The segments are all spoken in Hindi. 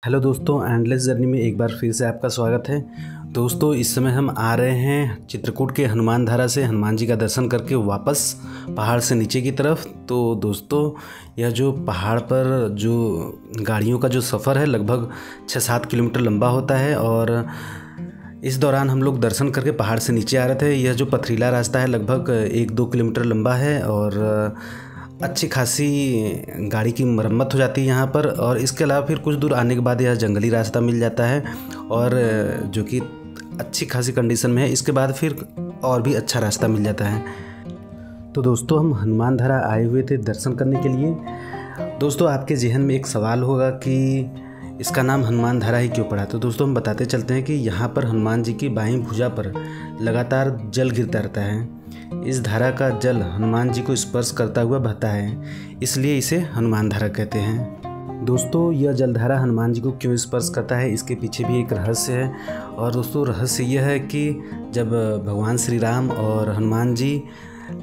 हेलो दोस्तों, एंडलेस जर्नी में एक बार फिर से आपका स्वागत है। दोस्तों, इस समय हम आ रहे हैं चित्रकूट के हनुमान धारा से हनुमान जी का दर्शन करके वापस पहाड़ से नीचे की तरफ। तो दोस्तों, यह जो पहाड़ पर जो गाड़ियों का जो सफ़र है लगभग 6-7 किलोमीटर लंबा होता है और इस दौरान हम लोग दर्शन करके पहाड़ से नीचे आ रहे थे। यह जो पथरीला रास्ता है लगभग 1-2 किलोमीटर लंबा है और अच्छी खासी गाड़ी की मरम्मत हो जाती है यहाँ पर। और इसके अलावा फिर कुछ दूर आने के बाद यह जंगली रास्ता मिल जाता है और जो कि अच्छी खासी कंडीशन में है। इसके बाद फिर और भी अच्छा रास्ता मिल जाता है। तो दोस्तों, हम हनुमान धारा आए हुए थे दर्शन करने के लिए। दोस्तों, आपके जहन में एक सवाल होगा कि इसका नाम हनुमान धारा ही क्यों पड़ा। तो दोस्तों, हम बताते चलते हैं कि यहाँ पर हनुमान जी की बाईं भुजा पर लगातार जल गिरता रहता है। इस धारा का जल हनुमान जी को स्पर्श करता हुआ बहता है, इसलिए इसे हनुमान धारा कहते हैं। दोस्तों, यह जलधारा हनुमान जी को क्यों स्पर्श करता है, इसके पीछे भी एक रहस्य है। और दोस्तों, रहस्य यह है कि जब भगवान श्री राम और हनुमान जी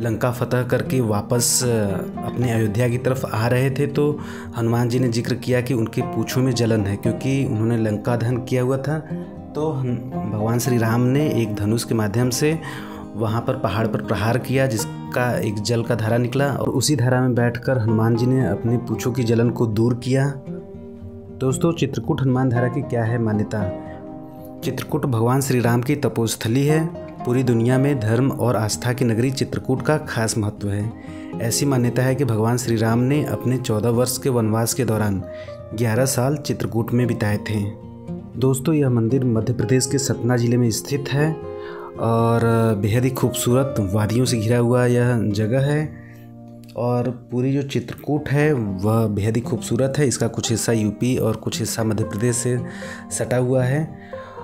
लंका फतह करके वापस अपने अयोध्या की तरफ आ रहे थे तो हनुमान जी ने जिक्र किया कि उनकी पूँछों में जलन है, क्योंकि उन्होंने लंका दहन किया हुआ था। तो भगवान श्री राम ने एक धनुष के माध्यम से वहाँ पर पहाड़ पर प्रहार किया, जिसका एक जल का धारा निकला और उसी धारा में बैठकर हनुमान जी ने अपनी पूँछों की जलन को दूर किया। दोस्तों, चित्रकूट हनुमान धारा की क्या है मान्यता। चित्रकूट भगवान श्री राम की तपोस्थली है। पूरी दुनिया में धर्म और आस्था की नगरी चित्रकूट का खास महत्व है। ऐसी मान्यता है कि भगवान श्री राम ने अपने 14 वर्ष के वनवास के दौरान 11 साल चित्रकूट में बिताए थे। दोस्तों, यह मंदिर मध्य प्रदेश के सतना जिले में स्थित है और बेहद ही खूबसूरत वादियों से घिरा हुआ यह जगह है। और पूरी जो चित्रकूट है वह बेहद ही खूबसूरत है। इसका कुछ हिस्सा यूपी और कुछ हिस्सा मध्य प्रदेश से सटा हुआ है।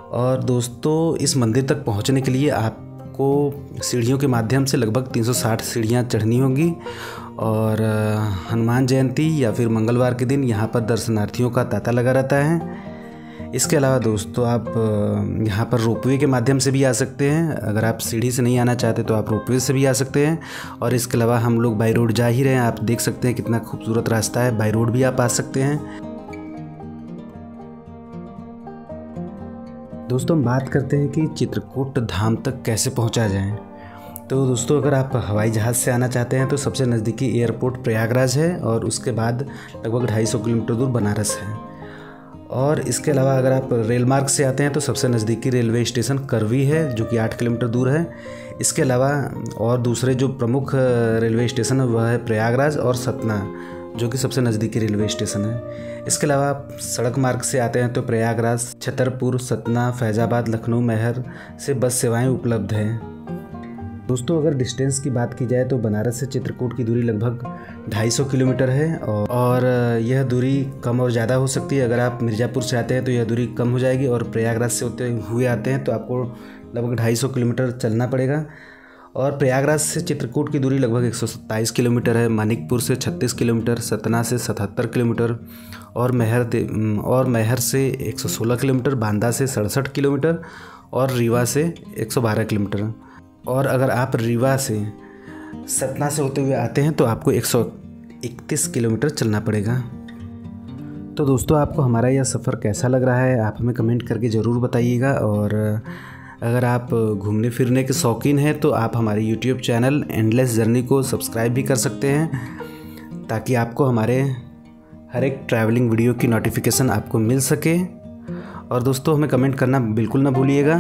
और दोस्तों, इस मंदिर तक पहुंचने के लिए आपको सीढ़ियों के माध्यम से लगभग 360 सीढ़ियां चढ़नी होंगी। और हनुमान जयंती या फिर मंगलवार के दिन यहाँ पर दर्शनार्थियों का तांता लगा रहता है। इसके अलावा दोस्तों, आप यहाँ पर रोपवे के माध्यम से भी आ सकते हैं। अगर आप सीढ़ी से नहीं आना चाहते तो आप रोपवे से भी आ सकते हैं। और इसके अलावा हम लोग बाई रोड जा ही रहे हैं। आप देख सकते हैं कितना खूबसूरत रास्ता है, बाई रोड भी आप आ सकते हैं। दोस्तों, हम बात करते हैं कि चित्रकूट धाम तक कैसे पहुँचा जाए। तो दोस्तों, अगर आप हवाई जहाज़ से आना चाहते हैं तो सबसे नज़दीकी एयरपोर्ट प्रयागराज है और उसके बाद लगभग 250 किलोमीटर दूर बनारस है। और इसके अलावा अगर आप रेल मार्ग से आते हैं तो सबसे नज़दीकी रेलवे स्टेशन करवी है, जो कि 8 किलोमीटर दूर है। इसके अलावा और दूसरे जो प्रमुख रेलवे स्टेशन है वह है प्रयागराज और सतना, जो कि सबसे नज़दीकी रेलवे स्टेशन है। इसके अलावा आप सड़क मार्ग से आते हैं तो प्रयागराज, छतरपुर, सतना, फैज़ाबाद, लखनऊ, मैहर से बस सेवाएँ उपलब्ध हैं। दोस्तों, अगर डिस्टेंस की बात की जाए तो बनारस से चित्रकूट की दूरी लगभग 250 किलोमीटर है और यह दूरी कम और ज़्यादा हो सकती है। अगर आप मिर्ज़ापुर से आते हैं तो यह दूरी कम हो जाएगी और प्रयागराज से होते हुए आते हैं तो आपको लगभग 250 किलोमीटर चलना पड़ेगा। और प्रयागराज से चित्रकूट की दूरी लगभग 127 किलोमीटर है। मानिकपुर से 36 किलोमीटर, सतना से 77 किलोमीटर और मैहर से 116 किलोमीटर, बांदा से 67 किलोमीटर और रीवा से 112 किलोमीटर। और अगर आप रीवा से सतना से होते हुए आते हैं तो आपको 131 किलोमीटर चलना पड़ेगा। तो दोस्तों, आपको हमारा यह सफ़र कैसा लग रहा है आप हमें कमेंट करके ज़रूर बताइएगा। और अगर आप घूमने फिरने के शौकीन हैं तो आप हमारे यूट्यूब चैनल एंडलेस जर्नी को सब्सक्राइब भी कर सकते हैं, ताकि आपको हमारे हर एक ट्रैवलिंग वीडियो की नोटिफिकेशन आपको मिल सके। और दोस्तों, हमें कमेंट करना बिल्कुल ना भूलिएगा।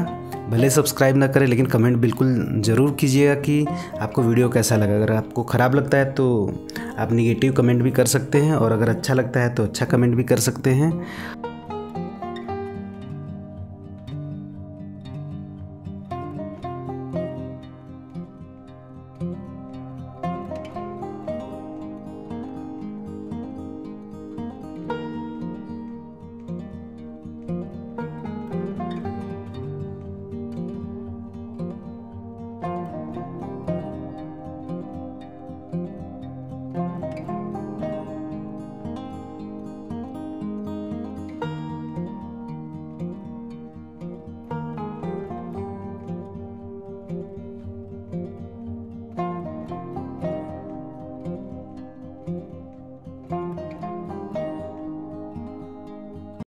भले सब्सक्राइब ना करें लेकिन कमेंट बिल्कुल ज़रूर कीजिएगा कि आपको वीडियो कैसा लगा। अगर आपको ख़राब लगता है तो आप नेगेटिव कमेंट भी कर सकते हैं और अगर अच्छा लगता है तो अच्छा कमेंट भी कर सकते हैं।